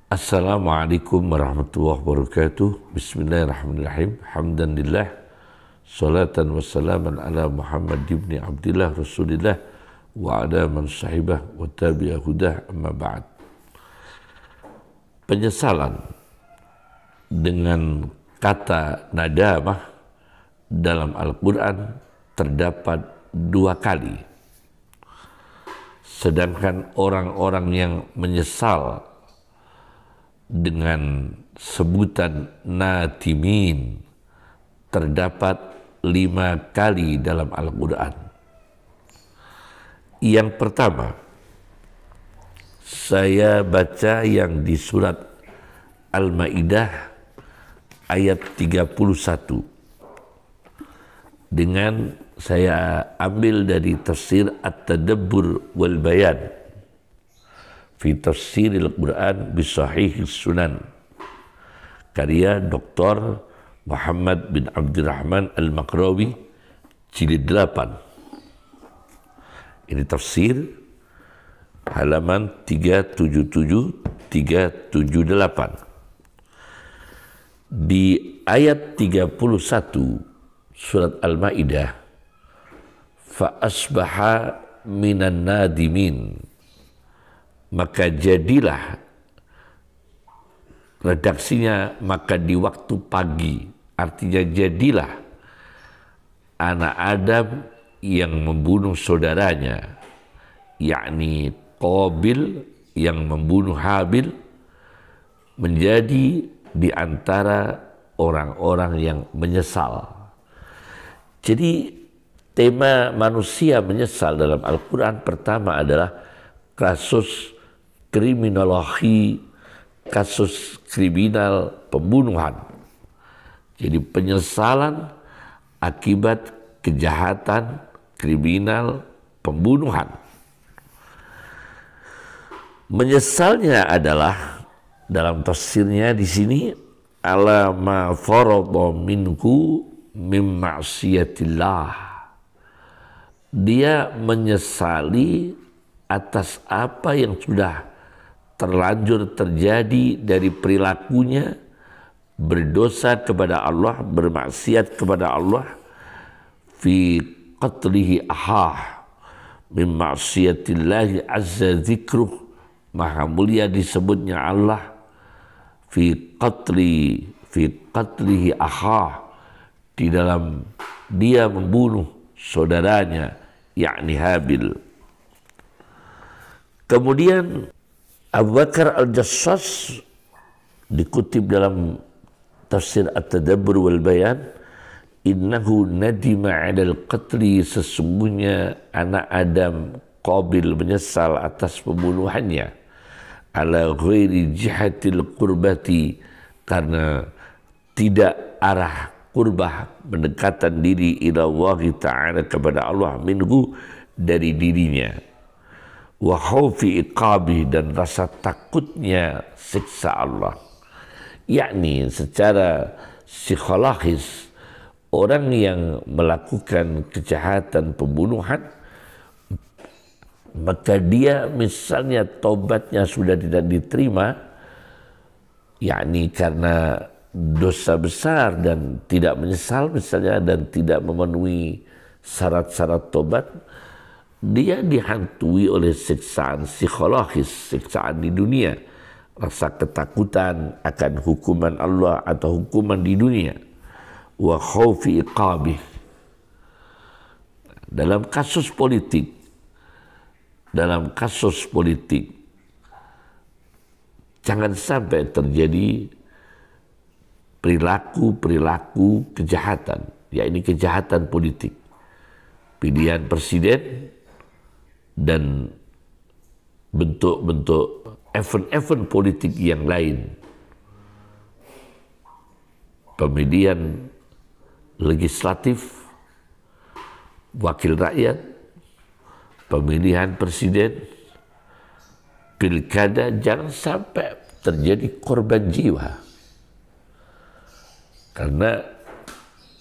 Assalamualaikum warahmatullahi wabarakatuh. Bismillahirrahmanirrahim. Hamdanillah. Salatan wassalaman ala Muhammad ibn Abdillah Rasulillah wa ala man sahibah wa tabi'a hudah amma ba'd. Penyesalan dengan kata nadamah dalam Al-Quran terdapat 2 kali. Sedangkan orang-orang yang menyesal dengan sebutan nadimin terdapat 5 kali dalam Al-Quran. Yang pertama, saya baca yang di surat Al-Maidah ayat 31 dengan saya ambil dari tafsir At-Tadabbur wal Bayan fi tafsiril Quran bisahihis sunan karya Dr. Muhammad bin Abdurrahman Al-Makrawi jilid 8. Ini tafsir halaman 377-378. Di ayat 31 surat Al-Maidah, fa asbaha minan nadimin, maka jadilah, redaksinya maka di waktu pagi, artinya jadilah anak Adam yang membunuh saudaranya, yakni Qabil yang membunuh Habil, menjadi di antara orang-orang yang menyesal. Jadi tema manusia menyesal dalam Al-Quran pertama adalah kasus kriminologi, kasus kriminal pembunuhan. Jadi penyesalan akibat kejahatan kriminal pembunuhan. Menyesalnya adalah dalam tafsirnya di sini ala ma farada minhu min ma'siyatillah. Dia menyesali atas apa yang sudah terlanjur terjadi dari perilakunya, berdosa kepada Allah, bermaksiat kepada Allah, fi qatlihi ahah min ma'siyatillahi azza dzikruh, maha mulia disebutnya Allah, fi qatlihi ahah, di dalam dia membunuh saudaranya yakni Habil. Kemudian Abu Bakar Al-Jassas dikutip dalam tafsir At-Tadabbur wal Bayan, innahu nadima 'alal qatli, sesungguhnya anak Adam Qabil menyesal atas pembunuhannya, ala ghairi jihatil qurbati, karena tidak arah qurbah, mendekatan diri ila Allah Ta'ala kepada Allah, minhu dari dirinya, wa khaufi iqabi, dan rasa takutnya siksa Allah. Yakni secara psikologis orang yang melakukan kejahatan pembunuhan, maka dia misalnya tobatnya sudah tidak diterima, yakni karena dosa besar dan tidak menyesal misalnya, dan tidak memenuhi syarat-syarat tobat, dia dihantui oleh siksaan psikologis, siksaan di dunia, rasa ketakutan akan hukuman Allah atau hukuman di dunia, wa khaufi iqabih. Dalam kasus politik, jangan sampai terjadi perilaku kejahatan, yakni kejahatan politik, pilihan presiden dan bentuk-bentuk event-event politik yang lain, pemilihan legislatif, wakil rakyat, pemilihan presiden, pilkada, jangan sampai terjadi korban jiwa, karena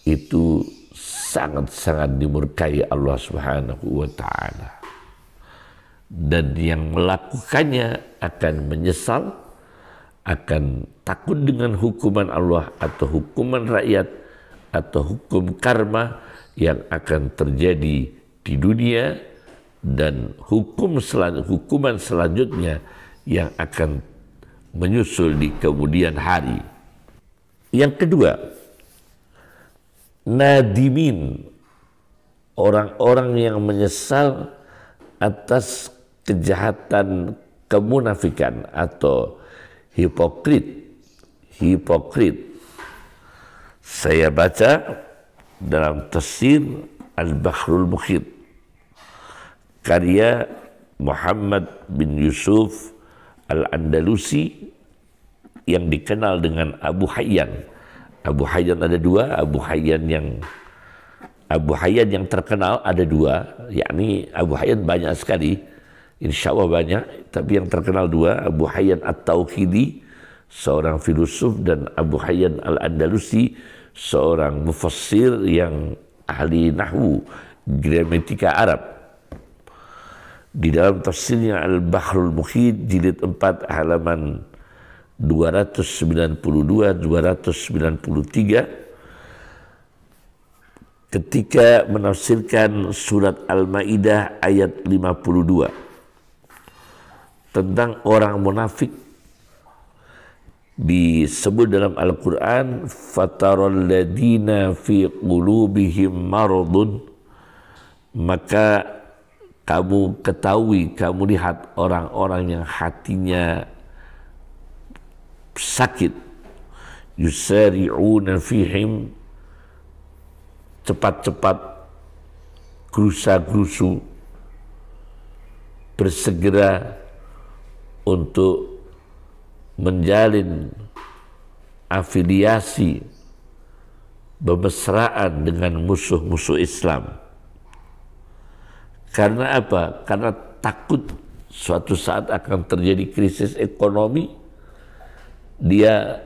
itu sangat-sangat dimurkai Allah Subhanahu wa Ta'ala. Dan yang melakukannya akan menyesal akan takut dengan hukuman Allah atau hukuman rakyat atau hukum karma yang akan terjadi di dunia dan hukuman selanjutnya yang akan menyusul di kemudian hari. Yang kedua, nadimin, orang-orang yang menyesal atas kejahatan kemunafikan atau hipokrit. Saya baca dalam tafsir Al-Bahrul Muhit karya Muhammad bin Yusuf Al-Andalusi yang dikenal dengan Abu Hayyan. Abu Hayyan ada dua, Abu Hayyan yang terkenal ada dua, yakni Abu Hayyan banyak sekali, insya Allah banyak, tapi yang terkenal dua, Abu Hayyan At-Tauhidi, seorang filosof, dan Abu Hayyan Al-Andalusi, seorang mufassir yang ahli nahwu, gramatika Arab. Di dalam tafsirnya Al-Bahrul Muhit jilid 4 halaman 292-293 ketika menafsirkan surat Al-Maidah ayat 52 tentang orang munafik, disebut dalam Al-Quran, fataral ladina fi qulubihim maradun, maka kamu ketahui, kamu lihat orang-orang yang hatinya sakit, yusari'una fihim, cepat-cepat gerusa-gerusu bersegera untuk menjalin afiliasi bermesraan dengan musuh-musuh Islam. Karena apa? Karena takut suatu saat akan terjadi krisis ekonomi, dia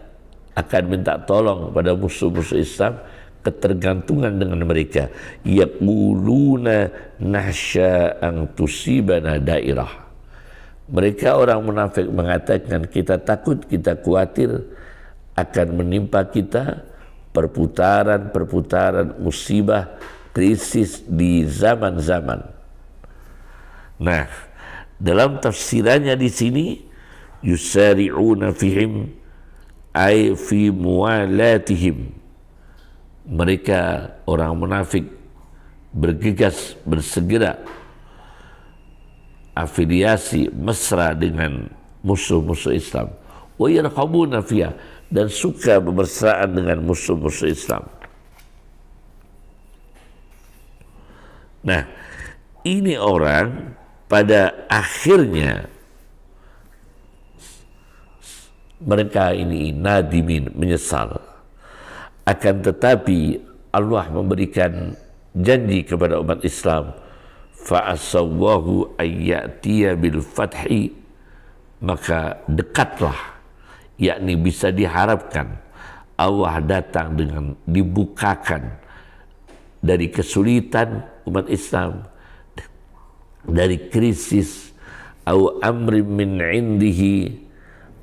akan minta tolong pada musuh-musuh Islam, ketergantungan dengan mereka. Yaquluna nahsya an tusibana dairah. Mereka orang munafik mengatakan, kita takut, kita khawatir akan menimpa kita perputaran-perputaran musibah, krisis di zaman-zaman. Nah, dalam tafsirannya di sini, yusari'una fihim ay fi muwalatihim, mereka orang munafik bergegas, bersegera afiliasi mesra dengan musuh-musuh Islam. Wa yarhabuna fiha, dan suka bermesraan dengan musuh-musuh Islam. Nah, ini orang pada akhirnya mereka ini nadimin, menyesal. Akan tetapi Allah memberikan janji kepada umat Islam, fa'asawwahu ayyatiya bil fathi, maka dekatlah, yakni bisa diharapkan Allah datang dengan dibukakan dari kesulitan umat Islam, dari krisis, au amri min indihi,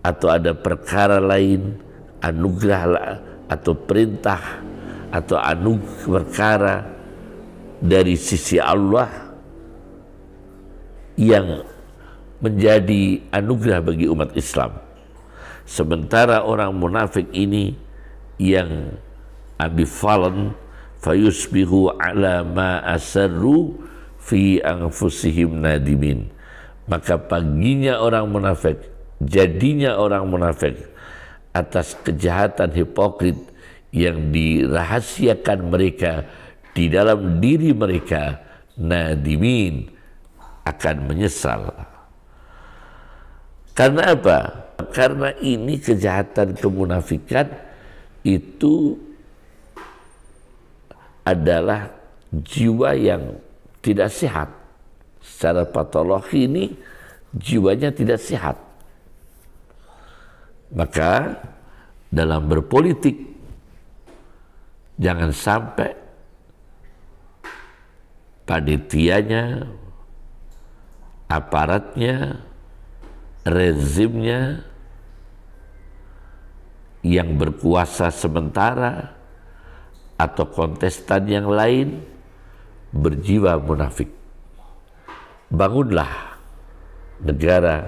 atau ada perkara lain, anugerah atau perintah atau perkara dari sisi Allah yang menjadi anugerah bagi umat Islam. Sementara orang munafik ini yang ambivalent, fayusbihu ala ma asarru fi anfusihim nadimin, maka paginya orang munafik, jadinya orang munafik atas kejahatan hipokrit yang dirahasiakan mereka di dalam diri mereka, nadimin, akan menyesal. Karena apa? Karena ini kejahatan kemunafikan itu adalah jiwa yang tidak sehat. Secara patologi ini jiwanya tidak sehat. Maka dalam berpolitik jangan sampai panitianya, aparatnya, rezimnya yang berkuasa sementara atau kontestan yang lain berjiwa munafik. Bangunlah negara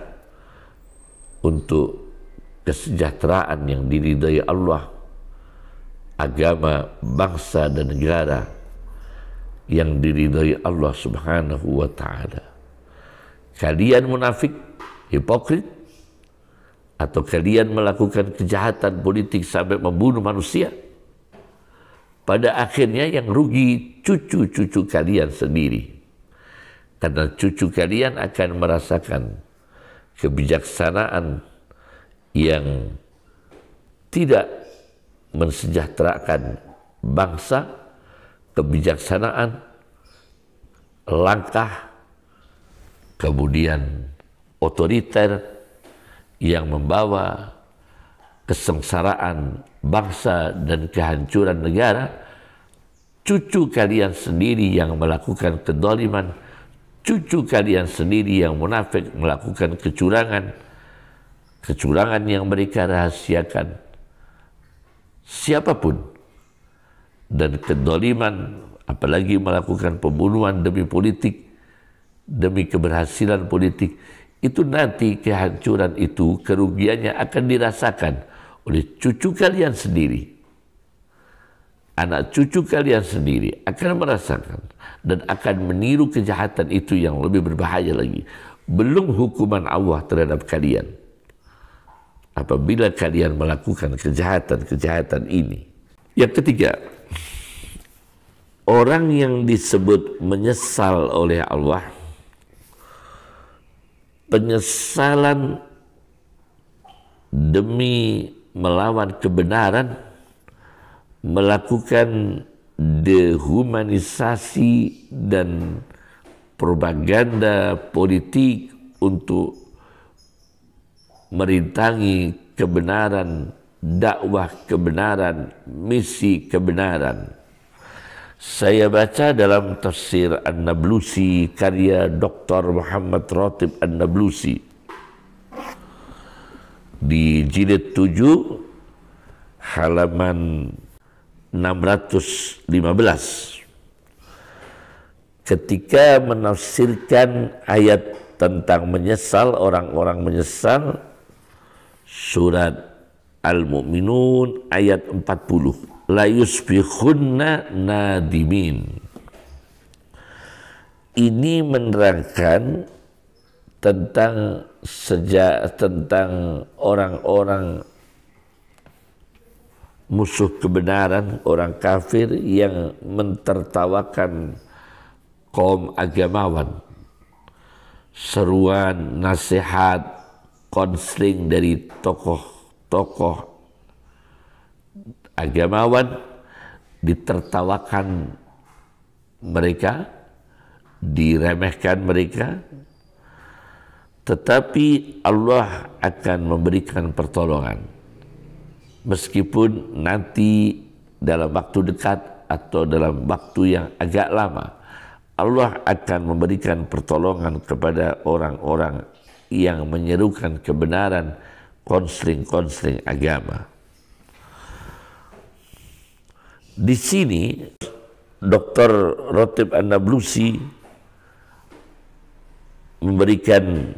untuk kesejahteraan yang diridhai Allah, agama, bangsa dan negara yang diridhai Allah Subhanahu wa ta'ala. Kalian munafik, hipokrit, atau kalian melakukan kejahatan politik sampai membunuh manusia, pada akhirnya yang rugi cucu-cucu kalian sendiri. Karena cucu kalian akan merasakan kebijaksanaan yang tidak mensejahterakan bangsa, kebijaksanaan, langkah, kemudian otoriter yang membawa kesengsaraan bangsa dan kehancuran negara. Cucu kalian sendiri yang melakukan kedoliman, cucu kalian sendiri yang munafik melakukan kecurangan yang mereka rahasiakan. Siapapun, dan kedoliman, apalagi melakukan pembunuhan demi politik, demi keberhasilan politik, itu nanti kehancuran itu, kerugiannya akan dirasakan oleh cucu kalian sendiri. Anak cucu kalian sendiri akan merasakan dan akan meniru kejahatan itu yang lebih berbahaya lagi. Belum hukuman Allah terhadap kalian apabila kalian melakukan kejahatan-kejahatan ini. Yang ketiga, orang yang disebut menyesal oleh Allah, penyesalan demi melawan kebenaran, melakukan dehumanisasi dan propaganda politik untuk merintangi kebenaran, dakwah kebenaran, misi kebenaran. Saya baca dalam tafsir An-Nablusi karya Dr. Muhammad Ratib An-Nablusi di jilid 7 halaman 615 ketika menafsirkan ayat tentang menyesal, orang-orang menyesal, surat Al-Mu'minun ayat 40, la yusbihunna nadimin. Ini menerangkan tentang orang-orang musuh kebenaran, orang kafir yang mentertawakan kaum agamawan. Seruan, nasihat, konseling dari tokoh-tokoh agamawan ditertawakan mereka, diremehkan mereka, tetapi Allah akan memberikan pertolongan. Meskipun nanti dalam waktu dekat atau dalam waktu yang agak lama, Allah akan memberikan pertolongan kepada orang-orang yang menyerukan kebenaran, konseling-konseling agama. Di sini Dr. Ratib An-Nablusi memberikan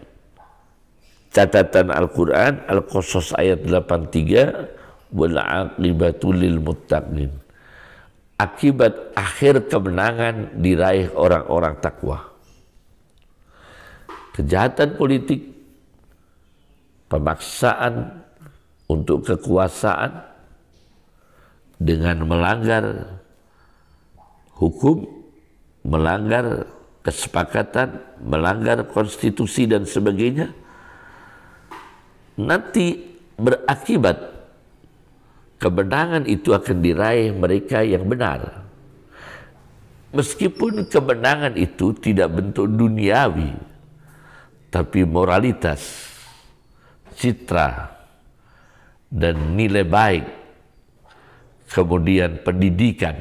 catatan Al-Quran, Al-Qasas ayat 83, wal aqibatu lil muttaqin. Akibat akhir kemenangan diraih orang-orang takwa. Kejahatan politik, pemaksaan untuk kekuasaan dengan melanggar hukum, melanggar kesepakatan, melanggar konstitusi dan sebagainya, nanti berakibat kemenangan itu akan diraih mereka yang benar. Meskipun kemenangan itu tidak bentuk duniawi, tapi moralitas, citra, dan nilai baik, kemudian pendidikan,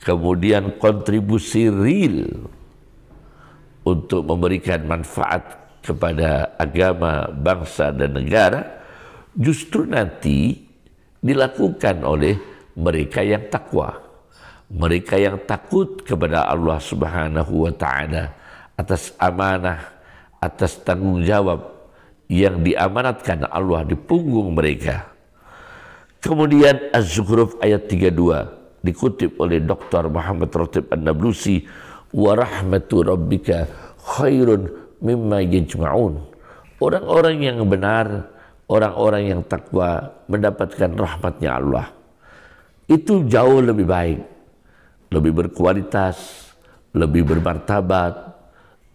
kemudian kontribusi real untuk memberikan manfaat kepada agama, bangsa, dan negara, justru nanti dilakukan oleh mereka yang takwa, mereka yang takut kepada Allah Subhanahu wa Ta'ala atas amanah, atas tanggung jawab yang diamanatkan Allah di punggung mereka. Kemudian Az-Zukhruf ayat 32 dikutip oleh Dr. Muhammad Ratib An-Nablusi, wa rahmatu rabbika khairun mimma yajma'un. Orang-orang yang benar, orang-orang yang takwa mendapatkan rahmatnya Allah. Itu jauh lebih baik, lebih berkualitas, lebih bermartabat,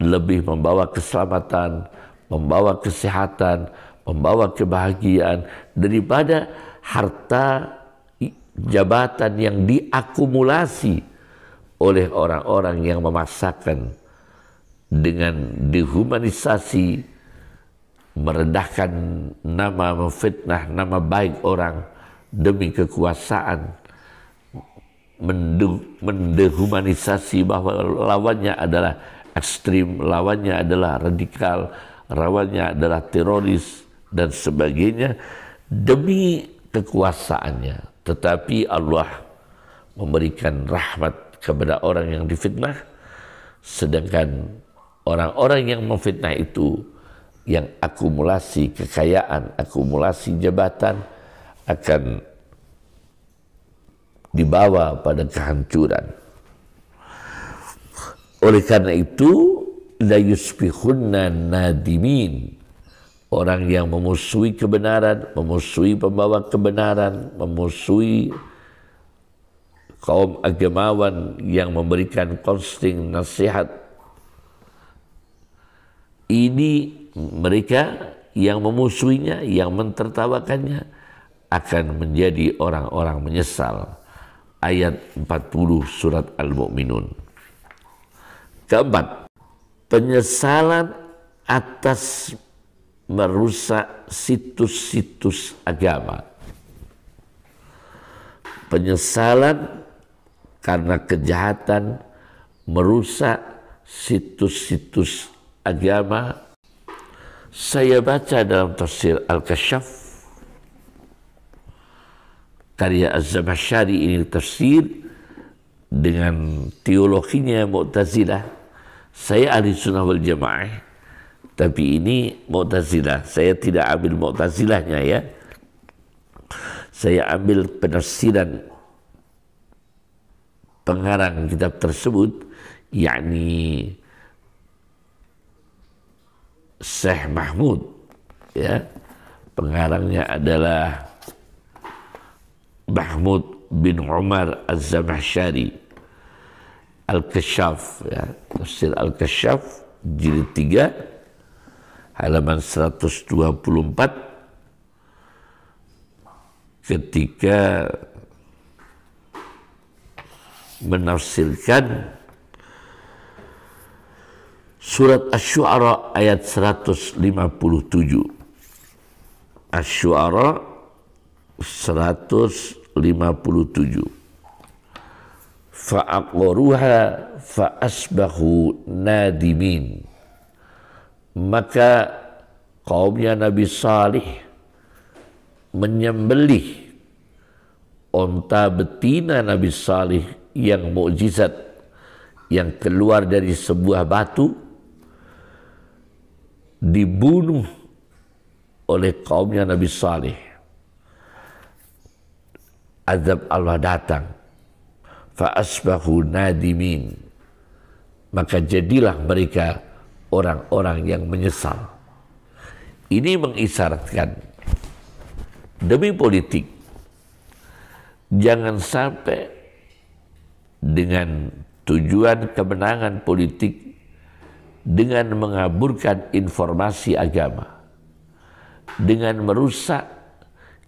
lebih membawa keselamatan, membawa kesehatan, membawa kebahagiaan daripada harta jabatan yang diakumulasi oleh orang-orang yang memaksakan dengan dehumanisasi, merendahkan nama, memfitnah nama baik orang demi kekuasaan, mendehumanisasi bahwa lawannya adalah ekstrim, lawannya adalah radikal, lawannya adalah teroris dan sebagainya demi kekuasaannya. Tetapi Allah memberikan rahmat kepada orang yang difitnah, sedangkan orang-orang yang memfitnah itu yang akumulasi kekayaan, akumulasi jabatan akan dibawa pada kehancuran. Oleh karena itu, la yusbihunna nadimin. Orang yang memusuhi kebenaran, memusuhi pembawa kebenaran, memusuhi kaum agamawan yang memberikan konsting nasihat, ini mereka yang memusuhinya, yang mentertawakannya akan menjadi orang-orang menyesal. Ayat 40 surat Al-Mu'minun. Keempat, penyesalan atas merusak situs-situs agama. Penyesalan karena kejahatan merusak situs-situs agama. Saya baca dalam tafsir Al-Kashaf karya Az-Zamakhsyari, ini tafsir dengan teologinya Mu'tazilah. Saya ahli sunnah wal jamaah, tapi ini Mu'tazilah. Saya tidak ambil Mu'tazilahnya ya. Saya ambil penafsiran pengarang kitab tersebut, yakni Syekh Mahmud, ya. Pengarangnya adalah Mahmud bin Umar Az-Zamakhsyari. Al-Kashaf, ya. Tafsir Al-Kashaf jilid 3 halaman 124 ketika menafsirkan surat Asy-Syu'ara ayat 157. Asy-Syu'ara 157. Fa'aqaruha fa'asbahu nadimin. Maka kaumnya Nabi Salih menyembelih onta betina Nabi Salih yang mukjizat, yang keluar dari sebuah batu, dibunuh oleh kaumnya Nabi Salih. Azab Allah datang. Fa'asbahu nadimin. Maka jadilah mereka orang-orang yang menyesal. Ini mengisyaratkan demi politik, jangan sampai dengan tujuan kemenangan politik dengan mengaburkan informasi agama, dengan merusak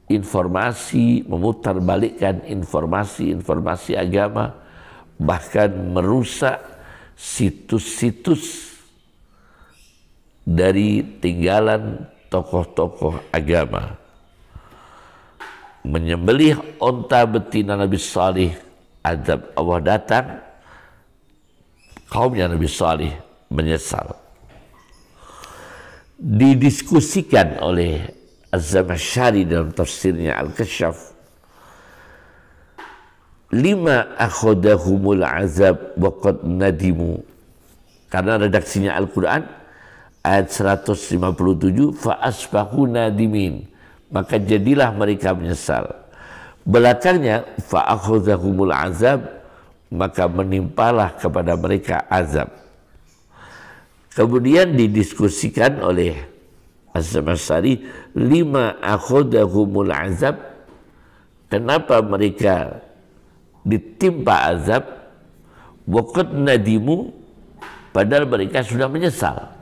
informasi, memutarbalikkan informasi-informasi agama, bahkan merusak situs-situs dari tinggalan tokoh-tokoh agama. Menyembelih onta betina Nabi Salih, azab Allah datang, kaumnya Nabi Salih menyesal. Didiskusikan oleh Az-Zamakhsyari dalam tafsirnya Al-Kasyaf, lima akhadahumul azab wa qad nadimu, karena redaksinya Al-Quran ayat 157, fa asbahu nadimin, maka jadilah mereka menyesal. Belakangnya fa akhadahumul azab, maka menimpalah kepada mereka azab. Kemudian didiskusikan oleh Az-Zamakhsyari, lima akhadahumul azab, kenapa mereka ditimpa azab, wa qad nadimu, padahal mereka sudah menyesal.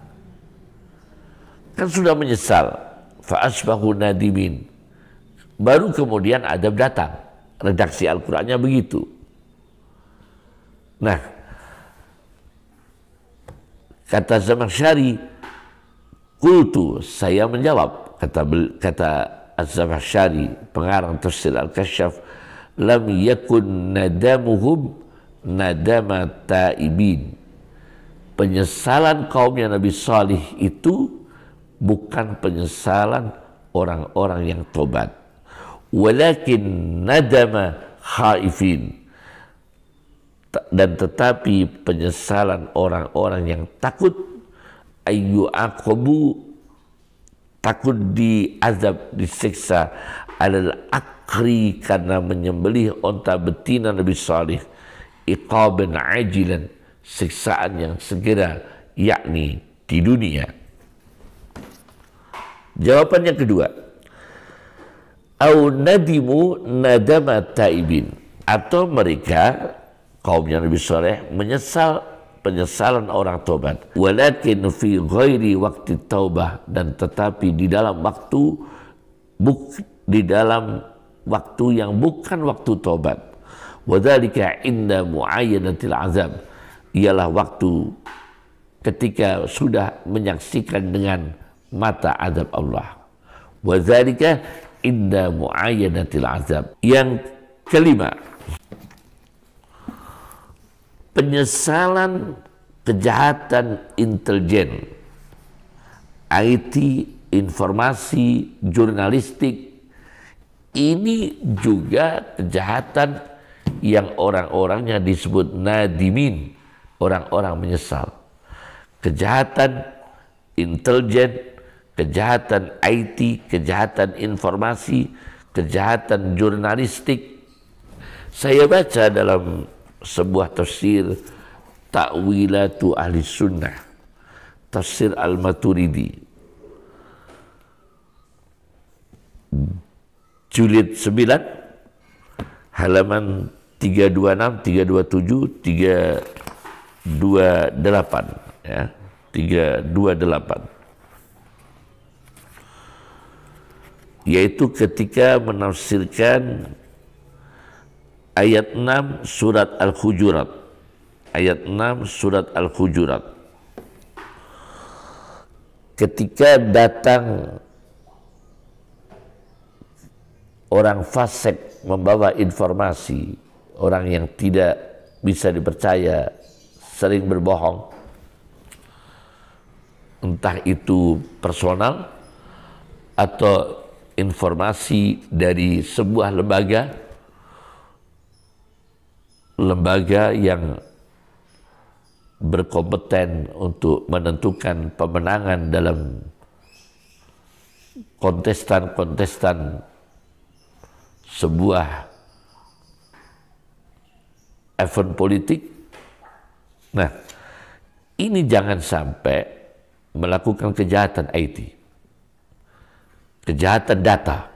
Kan sudah menyesal, fa asbahu nadimin, baru kemudian azab datang. Redaksi Al-Qur'annya begitu. Nah, kata Zamakhsyari, qultu, saya menjawab, kata Az-Zamakhsyari, pengarang tafsir Al-Kasyaf, lam yakun nadamuhum nadama taibin, penyesalan kaumnya Nabi Salih itu bukan penyesalan orang-orang yang tobat, walakin nadama khaifin, dan tetapi penyesalan orang-orang yang takut, ayu aqabu, takut diazab, disiksa, alal akri, karena menyembelih onta betina Nabi Salih, iqaban ajilan, siksaan yang segera, yakni di dunia. Jawabannya kedua, au nadimu nadama taibin, atau mereka kaumnya Nabi Saleh menyesal penyesalan orang tobat, walakin fi ghairi waktu taubah, dan tetapi di dalam waktu yang bukan waktu tobat. Wadzalika inda muayyanatil azab, ialah waktu ketika sudah menyaksikan dengan mata azab Allah. Wadzalika inda muayyanatil azab. Yang kelima, penyesalan kejahatan intelijen, IT, informasi, jurnalistik, ini juga kejahatan yang orang-orangnya disebut nadimin, orang-orang menyesal. Kejahatan intelijen, kejahatan IT, kejahatan informasi, kejahatan jurnalistik. Saya baca dalam sebuah tafsir Ta'wilatu Ahli Sunnah, tafsir Al-Maturidi, jilid 9, halaman 326, 327, 328, ya, 328. Yaitu ketika menafsirkan ayat 6 surat Al-Hujurat. Ayat 6 surat Al-Hujurat. Ketika datang orang fasik membawa informasi, orang yang tidak bisa dipercaya, sering berbohong, entah itu personal atau informasi dari sebuah lembaga yang berkompeten untuk menentukan pemenangan dalam kontestan sebuah event politik. Nah, ini jangan sampai melakukan kejahatan IT, kejahatan data.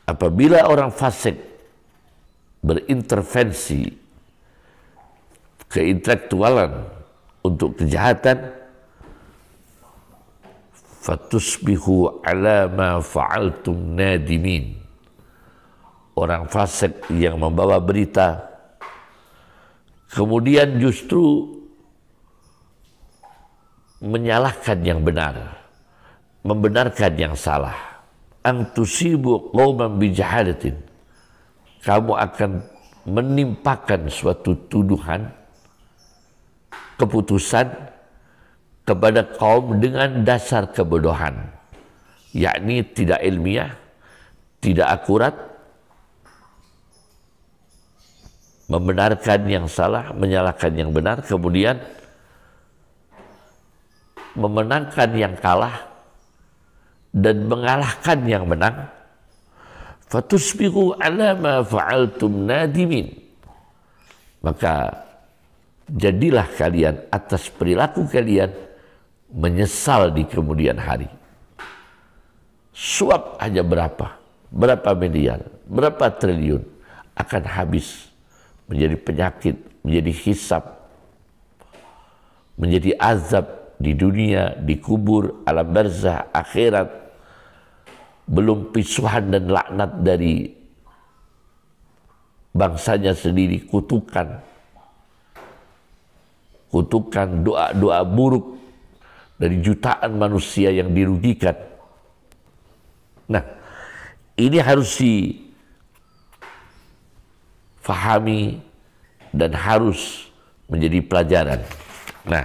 Apabila orang fasik berintervensi keintelektualan untuk kejahatan, fatusbihu ala ma fa'altum nadimin. Orang fasik yang membawa berita kemudian justru menyalahkan yang benar, membenarkan yang salah. Antusibu qauman bijahalatin, kamu akan menimpakan suatu tuduhan, keputusan kepada kaum dengan dasar kebodohan. yakni tidak ilmiah, tidak akurat, membenarkan yang salah, menyalahkan yang benar, kemudian memenangkan yang kalah dan mengalahkan yang menang. Fatusbihu ala ma fa'altum nadimin. Maka jadilah kalian atas perilaku kalian menyesal di kemudian hari. Suap hanya berapa miliar, berapa triliun akan habis menjadi penyakit, menjadi hisab, menjadi azab di dunia, di kubur, alam barzah, akhirat. Belum pisuhan dan laknat dari bangsanya sendiri, kutukan, doa-doa buruk dari jutaan manusia yang dirugikan. Nah, ini harus difahami dan harus menjadi pelajaran. Nah,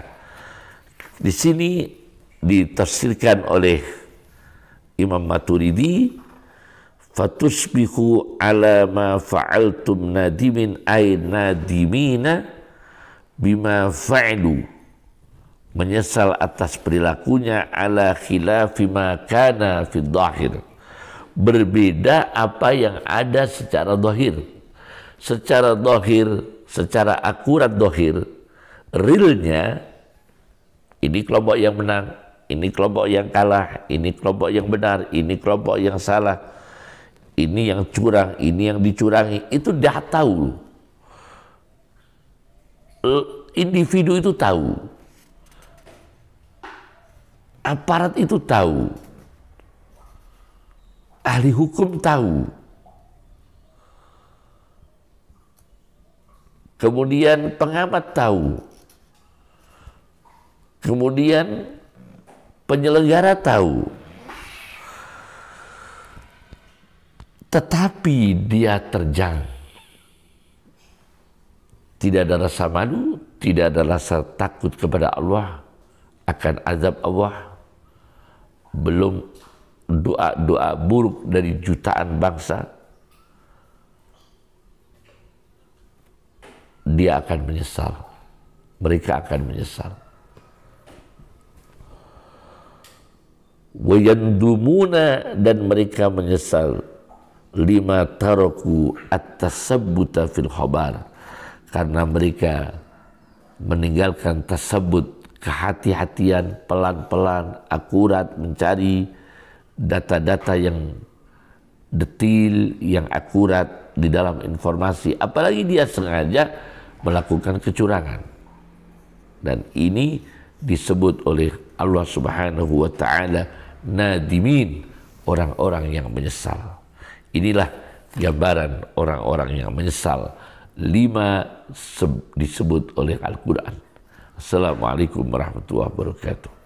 di sini ditafsirkan oleh Imam Maturidi, fatusbihu ala ma fa'altum nadimin ay nadimina bima fa'lu, menyesal atas perilakunya ala khilafi ma kana fi dhahir, berbeda apa yang ada secara dhahir. Secara dhahir, secara akurat dhahir, realnya ini kelompok yang menang, ini kelompok yang kalah, ini kelompok yang benar, ini kelompok yang salah, ini yang curang, ini yang dicurangi, itu dah tahu. Individu itu tahu, aparat itu tahu, ahli hukum tahu, kemudian pengamat tahu, kemudian penyelenggara tahu. Tetapi dia terjang. Tidak ada rasa malu, tidak ada rasa takut kepada Allah akan azab Allah. Belum doa-doa buruk dari jutaan bangsa. Dia akan menyesal. Mereka akan menyesal. Wayandumuna, dan mereka menyesal lima taraku at-tasabbuta fil khabar, karena mereka meninggalkan tasabbut, kehati-hatian, pelan-pelan, akurat, mencari data-data yang detil, yang akurat di dalam informasi, apalagi dia sengaja melakukan kecurangan. Dan ini disebut oleh Allah Subhanahu wa ta'ala nadimin, orang-orang yang menyesal. Inilah gambaran orang-orang yang menyesal. 5 disebut oleh Al-Quran. Assalamualaikum warahmatullahi wabarakatuh.